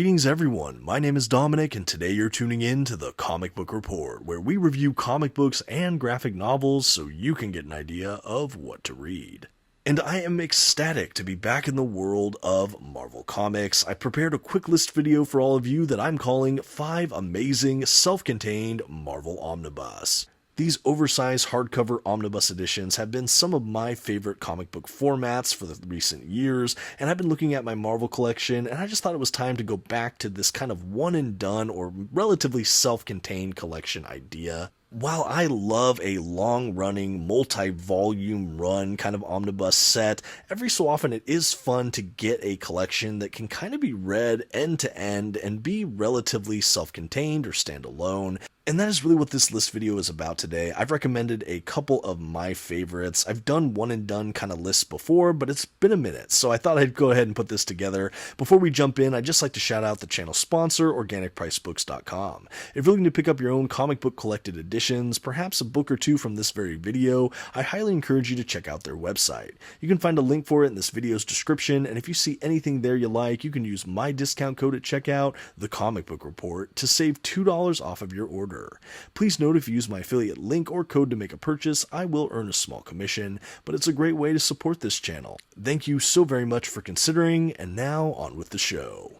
Greetings everyone, my name is Dominic and today you're tuning in to the Comic Book Report, where we review comic books and graphic novels so you can get an idea of what to read. And I am ecstatic to be back in the world of Marvel Comics. I prepared a quick list video for all of you that I'm calling 5 Amazing Self-Contained Marvel Omnibus. These oversized hardcover omnibus editions have been some of my favorite comic book formats for the recent years, and I've been looking at my Marvel collection, and I just thought it was time to go back to this kind of one and done or relatively self-contained collection idea. While I love a long-running, multi-volume run kind of omnibus set, every so often it is fun to get a collection that can kind of be read end to end and be relatively self-contained or standalone. And that is really what this list video is about today. I've recommended a couple of my favorites. I've done one and done kind of lists before, but it's been a minute, so I thought I'd go ahead and put this together. Before we jump in, I'd just like to shout out the channel sponsor, OrganicPriceBooks.com. If you're looking to pick up your own comic book collected editions, perhaps a book or two from this very video, I highly encourage you to check out their website. You can find a link for it in this video's description, and if you see anything there you like, you can use my discount code at checkout, TheComicBookReport, to save $2 off of your order. Please note if you use my affiliate link or code to make a purchase, I will earn a small commission, but it's a great way to support this channel. Thank you so very much for considering, and now on with the show.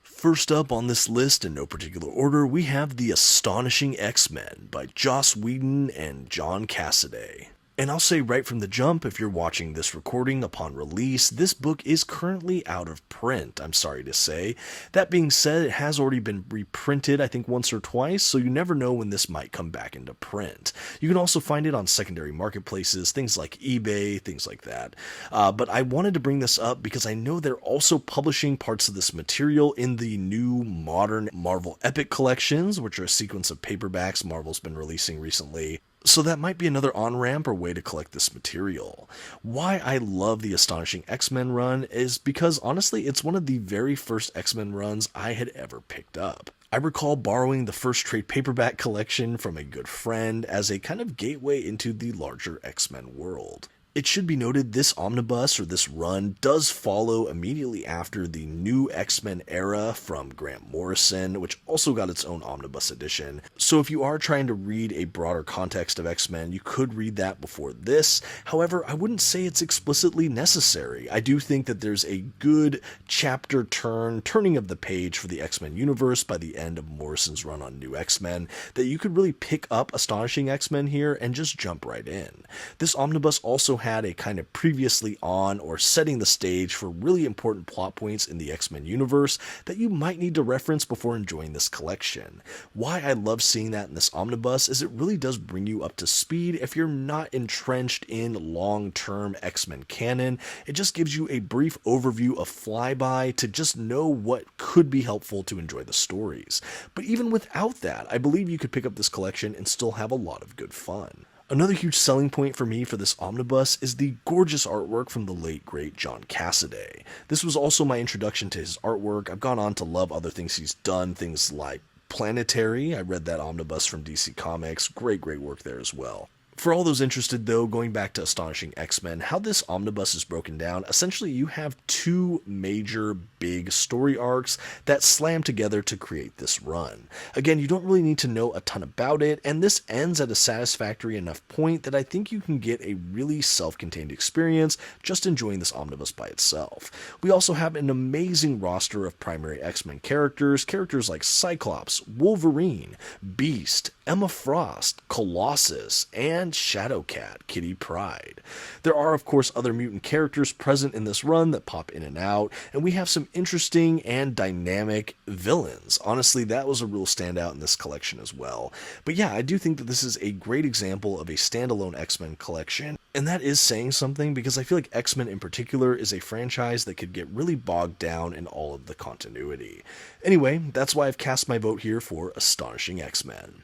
First up on this list, in no particular order, we have The Astonishing X-Men by Joss Whedon and John Cassaday. And I'll say right from the jump, if you're watching this recording upon release, this book is currently out of print, I'm sorry to say. That being said, it has already been reprinted, I think once or twice, so you never know when this might come back into print. You can also find it on secondary marketplaces, things like eBay, things like that. But I wanted to bring this up because I know they're also publishing parts of this material in the new modern Marvel Epic collections, which are a sequence of paperbacks Marvel's been releasing recently. So that might be another on-ramp or way to collect this material. Why I love the Astonishing X-Men run is because honestly it's one of the very first X-Men runs I had ever picked up. I recall borrowing the first trade paperback collection from a good friend as a kind of gateway into the larger X-Men world. It should be noted this omnibus, or this run, does follow immediately after the new X-Men era from Grant Morrison, which also got its own omnibus edition. So if you are trying to read a broader context of X-Men, you could read that before this. However, I wouldn't say it's explicitly necessary. I do think that there's a good chapter turning of the page for the X-Men universe by the end of Morrison's run on New X-Men, that you could really pick up Astonishing X-Men here and just jump right in. This omnibus also had a kind of previously on or setting the stage for really important plot points in the X-Men universe that you might need to reference before enjoying this collection. Why I love seeing that in this omnibus is it really does bring you up to speed if you're not entrenched in long-term X-Men canon. It just gives you a brief overview of flyby to just know what could be helpful to enjoy the stories. But even without that, I believe you could pick up this collection and still have a lot of good fun. Another huge selling point for me for this omnibus is the gorgeous artwork from the late great John Cassaday. This was also my introduction to his artwork. I've gone on to love other things he's done, things like Planetary. I read that omnibus from DC Comics. Great work there as well. For all those interested though, going back to Astonishing X-Men, how this omnibus is broken down, essentially you have two major big story arcs that slam together to create this run. Again, you don't really need to know a ton about it, and this ends at a satisfactory enough point that I think you can get a really self-contained experience just enjoying this omnibus by itself. We also have an amazing roster of primary X-Men characters like Cyclops, Wolverine, Beast, Emma Frost, Colossus, and Shadowcat, Kitty Pryde. There are of course other mutant characters present in this run that pop in and out, and we have some interesting and dynamic villains. Honestly, that was a real standout in this collection as well. But yeah, I do think that this is a great example of a standalone X-Men collection, and that is saying something because I feel like X-Men in particular is a franchise that could get really bogged down in all of the continuity. Anyway, that's why I've cast my vote here for Astonishing X-Men.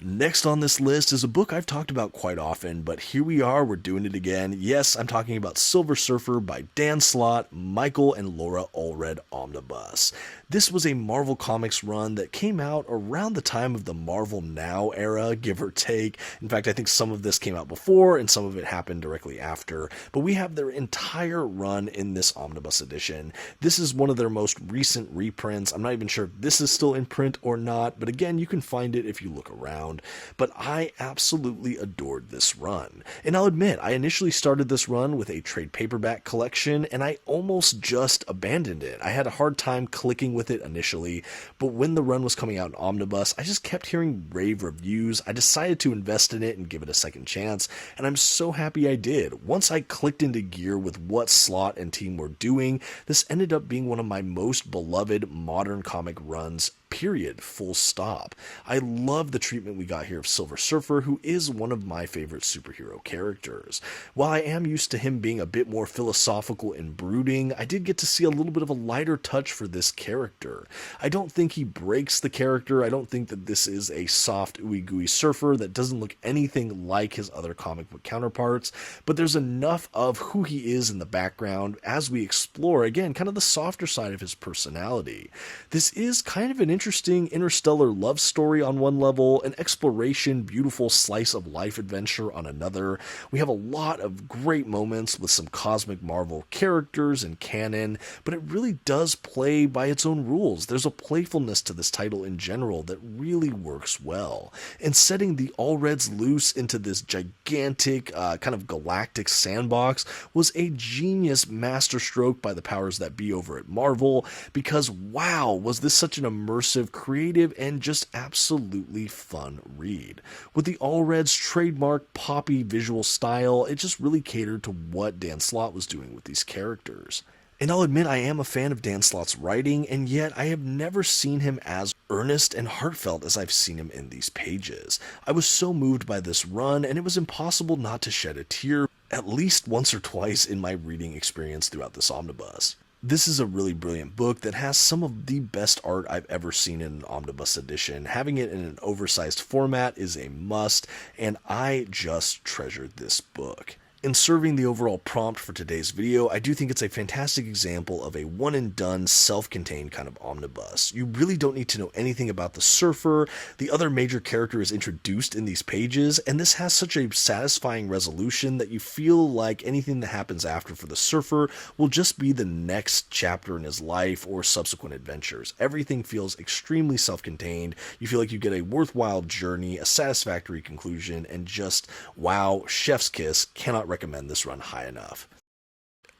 Next on this list is a book I've talked about quite often, but here we are, we're doing it again. Yes, I'm talking about Silver Surfer by Dan Slott, Michael and Laura Allred Omnibus. This was a Marvel Comics run that came out around the time of the Marvel Now era, give or take. In fact, I think some of this came out before and some of it happened directly after, but we have their entire run in this omnibus edition. This is one of their most recent reprints. I'm not even sure if this is still in print or not, but again, you can find it if you look around. But I absolutely adored this run. And I'll admit, I initially started this run with a trade paperback collection, and I almost just abandoned it. I had a hard time clicking with it initially, but when the run was coming out in omnibus, I just kept hearing rave reviews. I decided to invest in it and give it a second chance, and I'm so happy I did. Once I clicked into gear with what Slott and team were doing, this ended up being one of my most beloved modern comic runs, period, full stop. I love the treatment we got here of Silver Surfer, who is one of my favorite superhero characters. While I am used to him being a bit more philosophical and brooding, I did get to see a little bit of a lighter touch for this character. I don't think he breaks the character. I don't think that this is a soft, ooey gooey surfer that doesn't look anything like his other comic book counterparts, but there's enough of who he is in the background as we explore, again, kind of the softer side of his personality. This is kind of an interesting interstellar love story on one level, an exploration, beautiful slice of life adventure on another. We have a lot of great moments with some cosmic Marvel characters and canon, but it really does play by its own rules. There's a playfulness to this title in general that really works well. And setting the Allreds loose into this gigantic, kind of galactic sandbox was a genius masterstroke by the powers that be over at Marvel, because wow, was this such an immersive, creative, and just absolutely fun read. With the Allred's trademark poppy visual style, it just really catered to what Dan Slott was doing with these characters. And I'll admit I am a fan of Dan Slott's writing, and yet I have never seen him as earnest and heartfelt as I've seen him in these pages. I was so moved by this run, and it was impossible not to shed a tear at least once or twice in my reading experience throughout this omnibus. This is a really brilliant book that has some of the best art I've ever seen in an omnibus edition. Having it in an oversized format is a must, and I just treasured this book. In serving the overall prompt for today's video, I do think it's a fantastic example of a one-and-done, self-contained kind of omnibus. You really don't need to know anything about the Surfer. The other major character is introduced in these pages, and this has such a satisfying resolution that you feel like anything that happens after for the Surfer will just be the next chapter in his life or subsequent adventures. Everything feels extremely self-contained. You feel like you get a worthwhile journey, a satisfactory conclusion, and just, wow, chef's kiss. Cannot recommend this run high enough.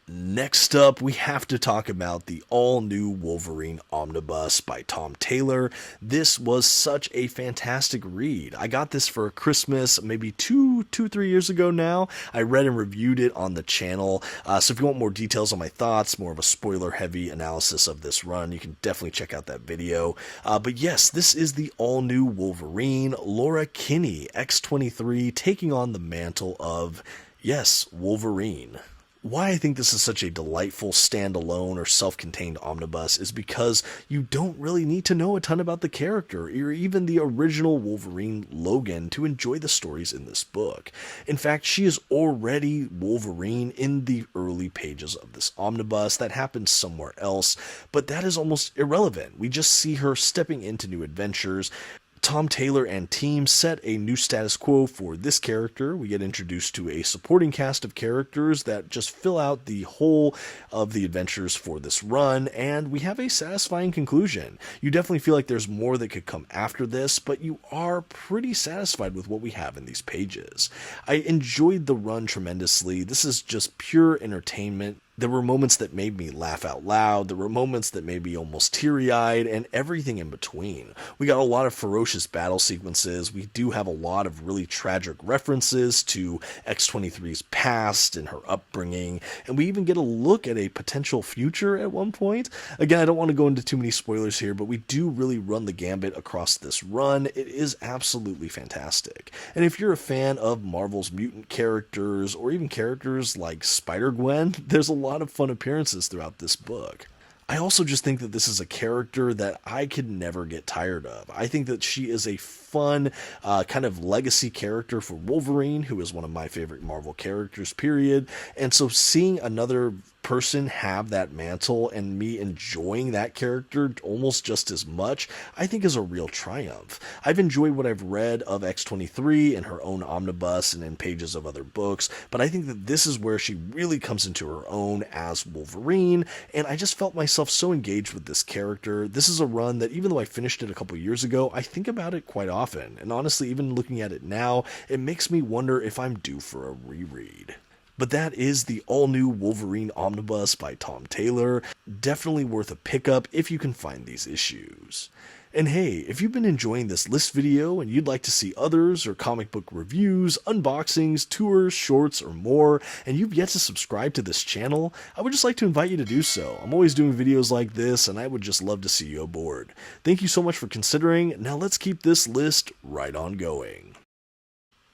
Next up, we have to talk about the all-new Wolverine Omnibus by Tom Taylor. This was such a fantastic read. I got this for Christmas maybe 3 years ago now. I read and reviewed it on the channel, so if you want more details on my thoughts, more of a spoiler-heavy analysis of this run, you can definitely check out that video. But yes, this is the all-new Wolverine, Laura Kinney, X-23, taking on the mantle of, yes, Wolverine. Why I think this is such a delightful standalone or self-contained omnibus is because you don't really need to know a ton about the character or even the original Wolverine, Logan, to enjoy the stories in this book. In fact, she is already Wolverine in the early pages of this omnibus. That happens somewhere else, but that is almost irrelevant. We just see her stepping into new adventures. Tom Taylor and team set a new status quo for this character. We get introduced to a supporting cast of characters that just fill out the whole of the adventures for this run, and we have a satisfying conclusion. You definitely feel like there's more that could come after this, but you are pretty satisfied with what we have in these pages. I enjoyed the run tremendously. This is just pure entertainment. There were moments that made me laugh out loud, there were moments that made me almost teary-eyed, and everything in between. We got a lot of ferocious battle sequences, we do have a lot of really tragic references to X-23's past and her upbringing, and we even get a look at a potential future at one point. Again, I don't want to go into too many spoilers here, but we do really run the gambit across this run. It is absolutely fantastic. And if you're a fan of Marvel's mutant characters, or even characters like Spider-Gwen, there's a lot of fun appearances throughout this book. I also just think that this is a character that I could never get tired of. I think that she is a fun kind of legacy character for Wolverine, who is one of my favorite Marvel characters, period. And so seeing another person have that mantle and me enjoying that character almost just as much, I think is a real triumph. I've enjoyed what I've read of X-23 in her own omnibus and in pages of other books, but I think that this is where she really comes into her own as Wolverine, and I just felt myself so engaged with this character. This is a run that, even though I finished it a couple years ago, I think about it quite often, and honestly, even looking at it now, it makes me wonder if I'm due for a reread. But that is the all-new Wolverine Omnibus by Tom Taylor. Definitely worth a pickup if you can find these issues. And hey, if you've been enjoying this list video and you'd like to see others or comic book reviews, unboxings, tours, shorts, or more, and you've yet to subscribe to this channel, I would just like to invite you to do so. I'm always doing videos like this, and I would just love to see you aboard. Thank you so much for considering. Now let's keep this list right on going.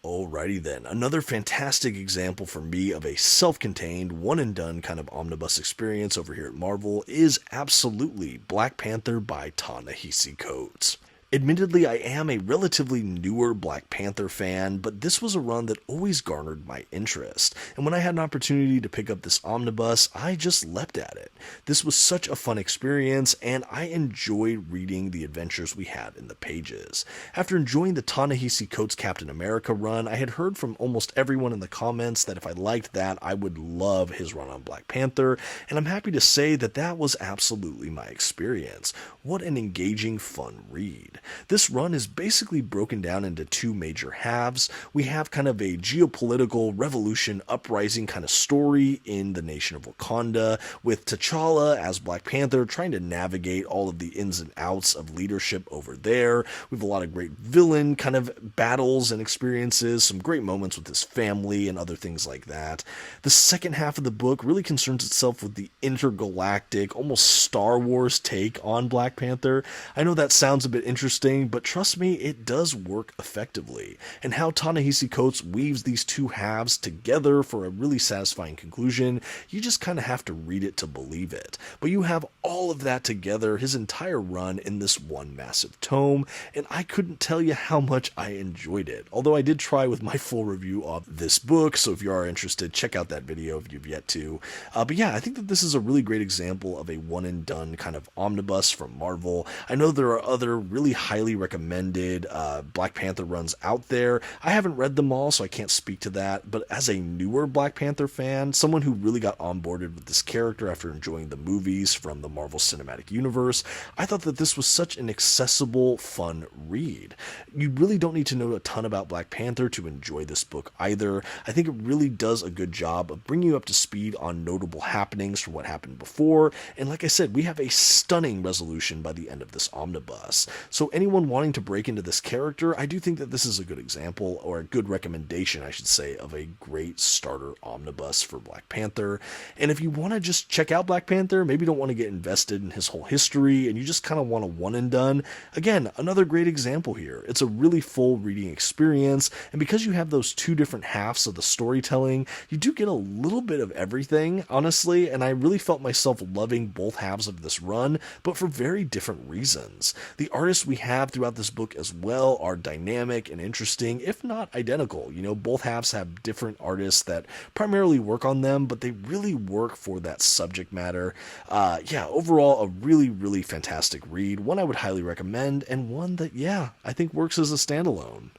Alrighty then, another fantastic example for me of a self-contained, one-and-done kind of omnibus experience over here at Marvel is absolutely Black Panther by Ta-Nehisi Coates. Admittedly, I am a relatively newer Black Panther fan, but this was a run that always garnered my interest, and when I had an opportunity to pick up this omnibus, I just leapt at it. This was such a fun experience, and I enjoyed reading the adventures we had in the pages. After enjoying the Ta-Nehisi Coates Captain America run, I had heard from almost everyone in the comments that if I liked that, I would love his run on Black Panther, and I'm happy to say that that was absolutely my experience. What an engaging, fun read. This run is basically broken down into two major halves. We have kind of a geopolitical revolution uprising kind of story in the nation of Wakanda, with T'Challa as Black Panther trying to navigate all of the ins and outs of leadership over there. We have a lot of great villain kind of battles and experiences, some great moments with his family and other things like that. The second half of the book really concerns itself with the intergalactic, almost Star Wars take on Black Panther. I know that sounds a bit interesting, but trust me, it does work effectively. And how Ta-Nehisi Coates weaves these two halves together for a really satisfying conclusion, you just kind of have to read it to believe it. But you have all of that together, his entire run, in this one massive tome, and I couldn't tell you how much I enjoyed it. Although I did try with my full review of this book, so if you are interested, check out that video if you've yet to. But yeah, I think that this is a really great example of a one-and-done kind of omnibus from Marvel. I know there are other really highly recommended Black Panther runs out there. I haven't read them all, so I can't speak to that, but as a newer Black Panther fan, someone who really got onboarded with this character after enjoying the movies from the Marvel Cinematic Universe, I thought that this was such an accessible, fun read. You really don't need to know a ton about Black Panther to enjoy this book either. I think it really does a good job of bringing you up to speed on notable happenings from what happened before, and like I said, we have a stunning resolution by the end of this omnibus. So anyone wanting to break into this character, I do think that this is a good example, or a good recommendation, I should say, of a great starter omnibus for Black Panther. And if you want to just check out Black Panther, maybe don't want to get invested in his whole history, and you just kind of want a one and done, again, another great example here. It's a really full reading experience, and because you have those two different halves of the storytelling, you do get a little bit of everything, honestly, and I really felt myself loving both halves of this run, but for very different reasons. The artists we have throughout this book as well are dynamic and interesting, if not identical. You know, both halves have different artists that primarily work on them, but they really work for that subject matter. Yeah, overall, a really, really fantastic read, one I would highly recommend, and one that, yeah, I think works as a standalone.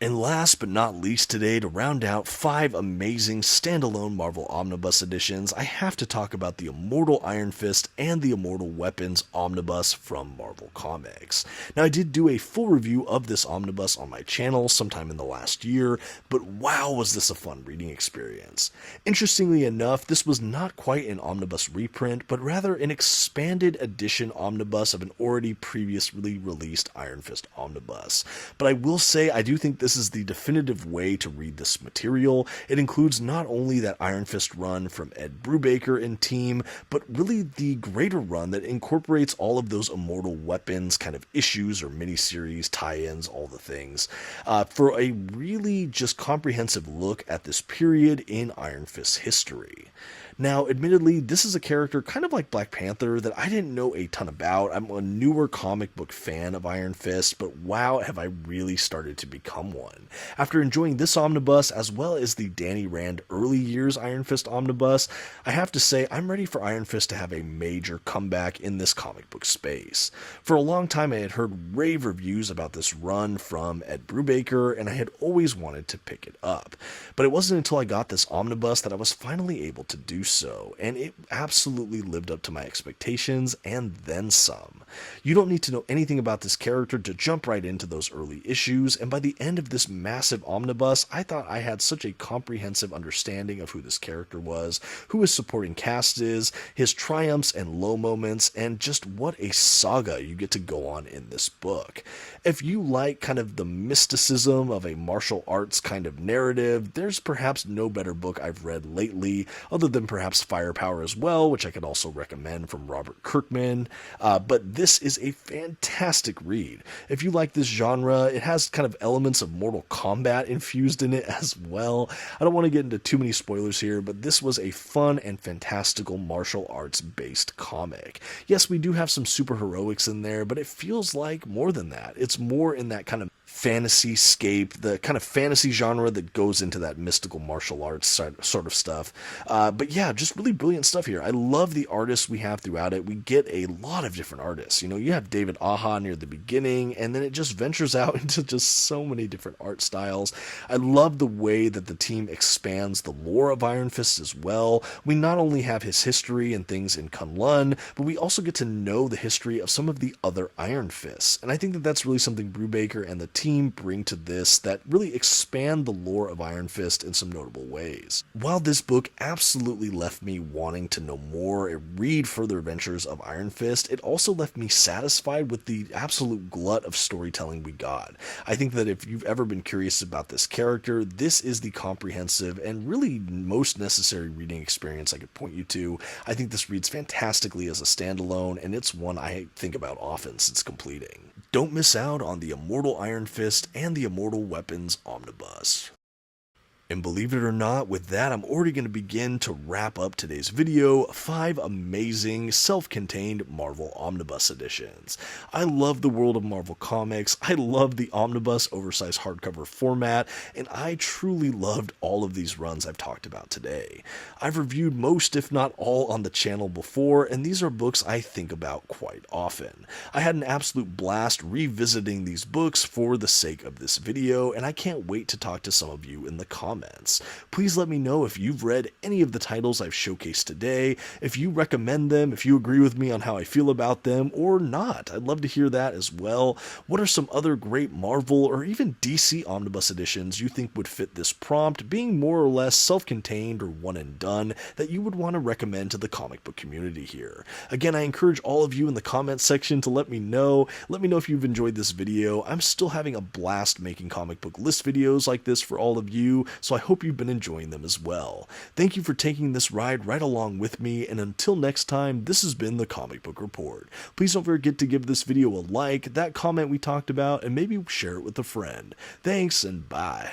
And last but not least today, to round out 5 amazing standalone Marvel Omnibus editions, I have to talk about the Immortal Iron Fist and the Immortal Weapons Omnibus from Marvel Comics. Now, I did do a full review of this omnibus on my channel sometime in the last year, but wow, was this a fun reading experience. Interestingly enough, this was not quite an omnibus reprint, but rather an expanded edition omnibus of an already previously released Iron Fist omnibus. But I will say, I do think this this is the definitive way to read this material. It includes not only that Iron Fist run from Ed Brubaker and team, but really the greater run that incorporates all of those Immortal weapons kind of issues or miniseries, tie-ins, all the things, for a really just comprehensive look at this period in Iron Fist's history. Now, admittedly, this is a character kind of like Black Panther that I didn't know a ton about. I'm a newer comic book fan of Iron Fist, but wow, have I really started to become one. After enjoying this omnibus, as well as the Danny Rand early years Iron Fist omnibus, I have to say I'm ready for Iron Fist to have a major comeback in this comic book space. For a long time, I had heard rave reviews about this run from Ed Brubaker, and I had always wanted to pick it up. But it wasn't until I got this omnibus that I was finally able to do so, and it absolutely lived up to my expectations and then some. You don't need to know anything about this character to jump right into those early issues, and by the end of this massive omnibus, I thought I had such a comprehensive understanding of who this character was, who his supporting cast is, his triumphs and low moments, and just what a saga you get to go on in this book. If you like kind of the mysticism of a martial arts kind of narrative, there's perhaps no better book I've read lately, other than perhaps Firepower as well, which I could also recommend from Robert Kirkman, but this is a fantastic read. If you like this genre, it has kind of elements of Mortal Kombat infused in it as well. I don't want to get into too many spoilers here, but this was a fun and fantastical martial arts based comic. Yes, we do have some superheroics in there, but it feels like more than that. It's more in that kind of fantasy scape, the kind of fantasy genre that goes into that mystical martial arts sort of stuff. But yeah, just really brilliant stuff here. I love the artists we have throughout it. We get a lot of different artists. You know, you have David Aja near the beginning, and then it just ventures out into just so many different art styles. I love the way that the team expands the lore of Iron Fist as well. We not only have his history and things in Kunlun, but we also get to know the history of some of the other Iron Fists. And I think that that's really something Brubaker and the team bring to this that really expand the lore of Iron Fist in some notable ways. While this book absolutely left me wanting to know more and read further adventures of Iron Fist, it also left me satisfied with the absolute glut of storytelling we got. I think that if you've ever been curious about this character, this is the comprehensive and really most necessary reading experience I could point you to. I think this reads fantastically as a standalone, and it's one I think about often since completing. Don't miss out on the Immortal Iron Fist and the Immortal Weapons Omnibus. And believe it or not, with that, I'm already going to begin to wrap up today's video, 5 amazing self-contained Marvel Omnibus editions. I love the world of Marvel Comics, I love the omnibus oversized hardcover format, and I truly loved all of these runs I've talked about today. I've reviewed most, if not all, on the channel before, and these are books I think about quite often. I had an absolute blast revisiting these books for the sake of this video, and I can't wait to talk to some of you in the comments. Please let me know if you've read any of the titles I've showcased today, if you recommend them, if you agree with me on how I feel about them or not. I'd love to hear that as well. What are some other great Marvel or even DC omnibus editions you think would fit this prompt, being more or less self-contained or one and done, that you would want to recommend to the comic book community here? Again, I encourage all of you in the comments section to let me know. Let me know if you've enjoyed this video. I'm still having a blast making comic book list videos like this for all of you, so I hope you've been enjoying them as well. Thank you for taking this ride right along with me, and until next time, this has been the Comic Book Report. Please don't forget to give this video a like, that comment we talked about, and maybe share it with a friend. Thanks, and bye.